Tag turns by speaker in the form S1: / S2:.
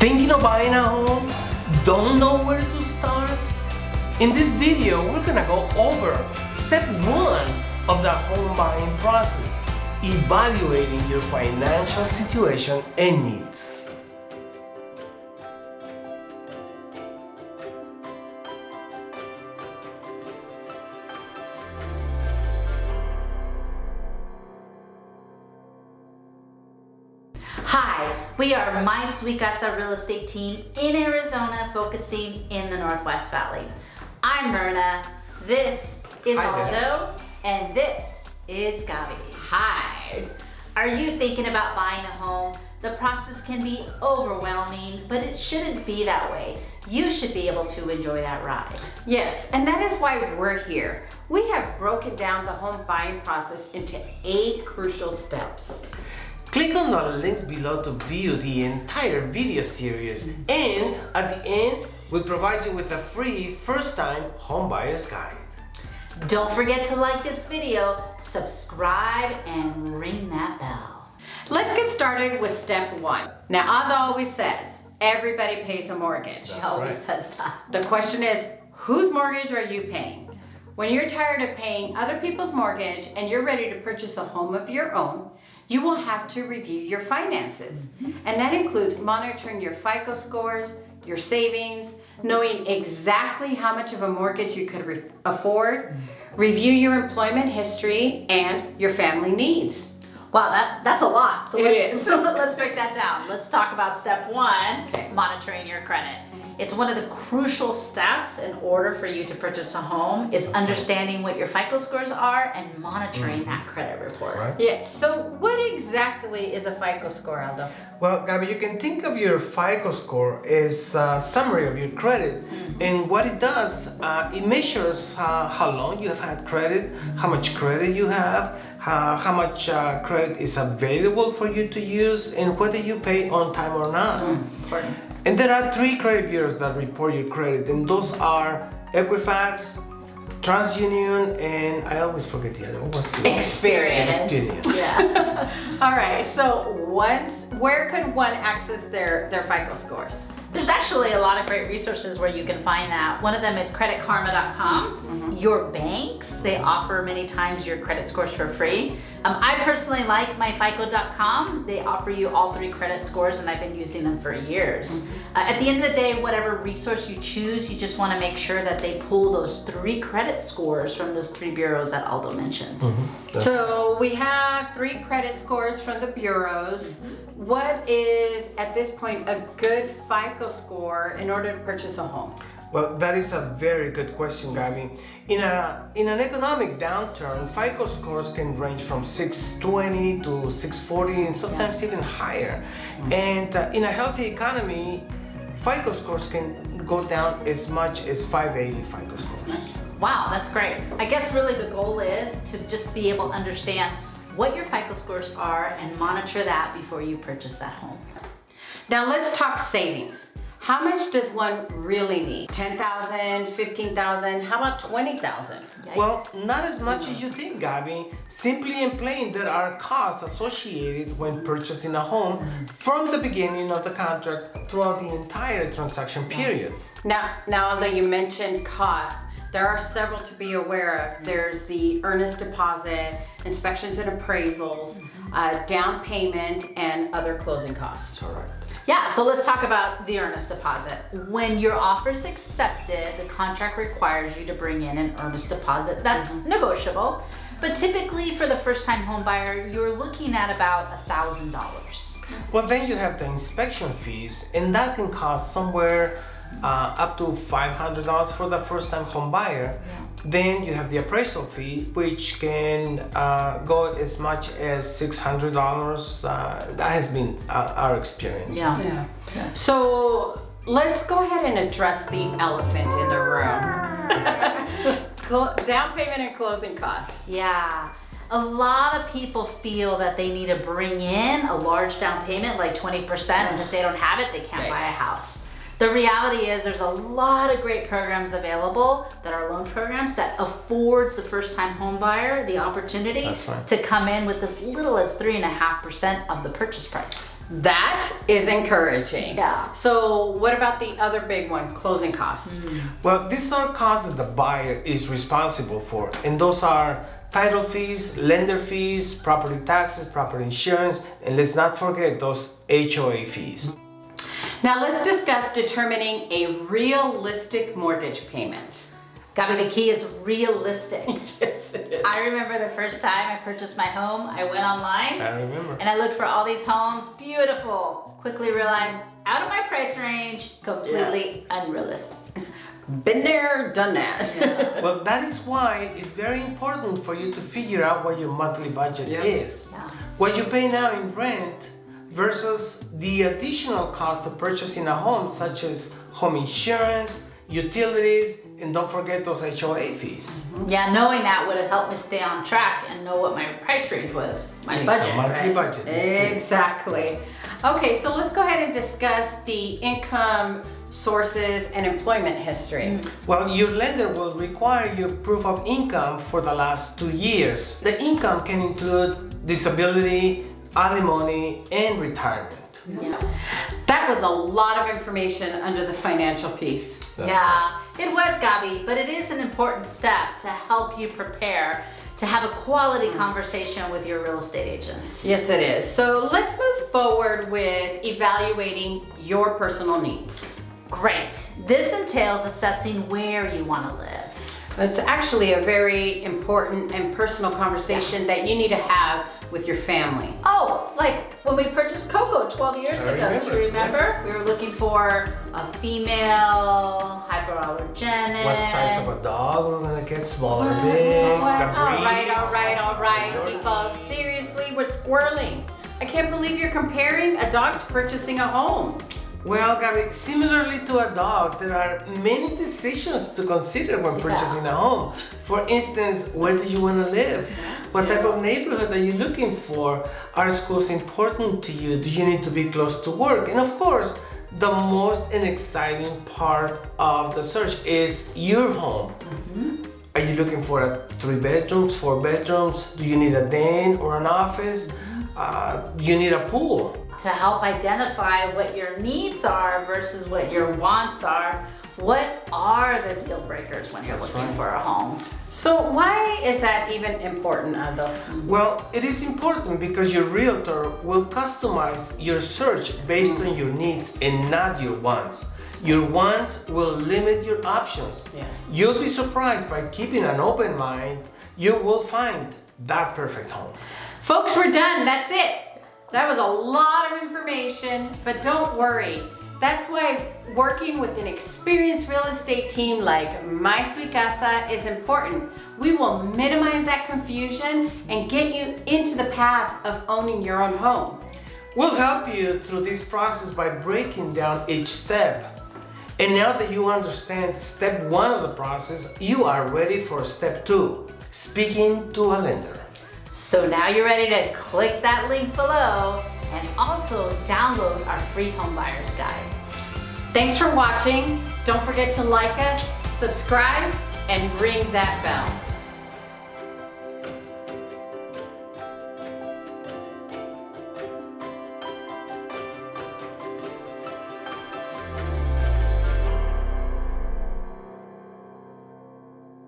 S1: Thinking of buying a home? Don't know where to start? In this video, we're gonna go over step 1 of the home buying process, evaluating your financial situation and needs.
S2: Hi, we are my Sweet Casa real estate team in Arizona, focusing in the Northwest Valley. I'm Myrna, this is Aldo, and this is Gabi. Hi. Are you thinking about buying a home? The process can be overwhelming, but it shouldn't be that way. You should be able to enjoy that ride.
S3: Yes, and that is why we're here. We have broken down the home buying process into 8 crucial steps.
S1: Click on the links below to view the entire video series, and at the end, we'll provide you with a free first-time homebuyer's guide.
S2: Don't forget to like this video, subscribe, and ring that bell.
S3: Let's get started with step 1. Now, Aldo always says, everybody pays a mortgage.
S2: He always says that.
S3: The question is, whose mortgage are you paying? When you're tired of paying other people's mortgage and you're ready to purchase a home of your own, you will have to review your finances. And that includes monitoring your FICO scores, your savings, knowing exactly how much of a mortgage you could afford, review your employment history, and your family needs.
S2: Wow, that's a lot. So
S3: It
S2: let's break that down. Let's talk about step 1, monitoring your credit. It's one of the crucial steps in order for you to purchase a home is understanding what your FICO scores are and monitoring that credit report.
S1: Right.
S3: Yes, so what exactly is a FICO score, Aldo?
S1: Well, Gabi, you can think of your FICO score as a summary of your credit. And what it does, it measures how long you have had credit, how much credit you have, how much credit is available for you to use, and whether you pay on time or not.
S3: Important.
S1: And there are 3 credit bureaus that report your credit, and those are Equifax, TransUnion, and I always forget the other one. What's the
S3: Experian.
S1: Experian.
S3: Yeah. All right, so where could one access their FICO scores?
S2: There's actually a lot of great resources where you can find that. One of them is creditkarma.com. Your banks, they offer many times your credit scores for free. I personally like myfico.com. They offer you all 3 credit scores, and I've been using them for years. At the end of the day, whatever resource you choose, you just want to make sure that they pull those 3 credit scores from those 3 bureaus that Aldo mentioned.
S3: So we have 3 credit scores from the bureaus. What is, at this point, a good FICO score in order to purchase a home?
S1: Well, that is a very good question, Gabi. In an economic downturn, FICO scores can range from 620 to 640 and sometimes even higher. And in a healthy economy, FICO scores can go down as much as 580 FICO scores.
S2: Wow, that's great. I guess really the goal is to just be able to understand what your FICO scores are and monitor that before you purchase that home.
S3: Now let's talk savings. How much does one really need? 10,000, 15,000, how about 20,000?
S1: Well, not as much as you think, Gabi. Simply and plain, there are costs associated when purchasing a home from the beginning of the contract throughout the entire transaction period.
S3: Now, although you mentioned costs, there are several to be aware of. There's the earnest deposit, inspections and appraisals, down payment, and other closing costs.
S1: Correct.
S2: Yeah, so let's talk about the earnest deposit. When your offer is accepted, the contract requires you to bring in an earnest deposit. That's negotiable, but typically for the first-time home buyer, you're looking at about $1,000.
S1: Well, then you have the inspection fees, and that can cost somewhere up to $500 for the first-time home buyer. Then you have the appraisal fee, which can go as much as $600. That has been our experience.
S3: Yeah. Yes. So let's go ahead and address the elephant in the room. Down payment and closing costs.
S2: Yeah. A lot of people feel that they need to bring in a large down payment, like 20%, and if they don't have it, they can't buy a house. The reality is there's a lot of great programs available that are loan programs that affords the first-time home buyer the opportunity to come in with as little as 3.5% of the purchase price.
S3: That is encouraging.
S2: Yeah.
S3: So what about the other big one, closing costs?
S1: Well, these are costs that the buyer is responsible for, and those are title fees, lender fees, property taxes, property insurance, and let's not forget those HOA fees.
S3: Now let's discuss determining a realistic mortgage payment.
S2: Gabby, the key is realistic.
S3: Yes, it is.
S2: I remember the first time I purchased my home, I went online
S1: I remember.
S2: and I looked for all these homes, beautiful. Quickly realized, out of my price range, completely unrealistic.
S3: Been there, done that.
S2: Yeah.
S1: Well, that is why it's very important for you to figure out what your monthly budget is.
S2: Yeah.
S1: What you pay now in rent versus the additional cost of purchasing a home, such as home insurance, utilities, and don't forget those HOA fees.
S2: Yeah, knowing that would have helped me stay on track and know what my price range was, my budget.
S1: Monthly
S2: Right?
S1: budget. is key.
S3: Exactly. Okay, so let's go ahead and discuss the income sources and employment history.
S1: Well, your lender will require your proof of income for the last 2 years. The income can include disability, alimony, and retirement.
S2: Yeah.
S3: That was a lot of information under the financial piece.
S2: Yeah, it was, Gabby, but it is an important step to help you prepare to have a quality conversation with your real estate agent.
S3: Yes, it is. So let's move forward with evaluating your personal needs.
S2: Great. This entails assessing where you want to live.
S3: It's actually a very important and personal conversation that you need to have with your family.
S2: Oh, like when we purchased Coco 12 years
S1: I
S2: ago, do you remember? We were looking for a female, hypoallergenic.
S1: What size of a dog we're gonna get? Small or
S3: What?
S1: big?
S3: All
S1: the
S3: right,
S1: breed?
S3: all right, people. Seriously, we're squirreling. I can't believe you're comparing a dog to purchasing a home.
S1: Well, Gabby, similarly to a dog, there are many decisions to consider when purchasing a home. For instance, where do you want to live? What type of neighborhood are you looking for? Are schools important to you? Do you need to be close to work? And of course, the most and exciting part of the search is your home. Are you looking for 3 bedrooms, 4 bedrooms? Do you need a den or an office? Do you need a pool?
S2: To help identify what your needs are versus what your wants are, what are the deal breakers when you're looking for a home?
S3: So why is that even important, Aldo?
S1: Well, it is important because your realtor will customize your search based on your needs and not your wants. Your wants will limit your options.
S3: Yes.
S1: You'll be surprised by keeping an open mind, you will find that perfect home.
S3: Folks, we're done. That's it. That was a lot of information, but don't worry. That's why working with an experienced real estate team like My Sweet Casa is important. We will minimize that confusion and get you into the path of owning your own home.
S1: We'll help you through this process by breaking down each step. And now that you understand step 1 of the process, you are ready for step 2, speaking to a lender.
S2: So now you're ready to click that link below and also download our free home buyer's guide.
S3: Thanks for watching. Don't forget to like us, subscribe, and ring that bell.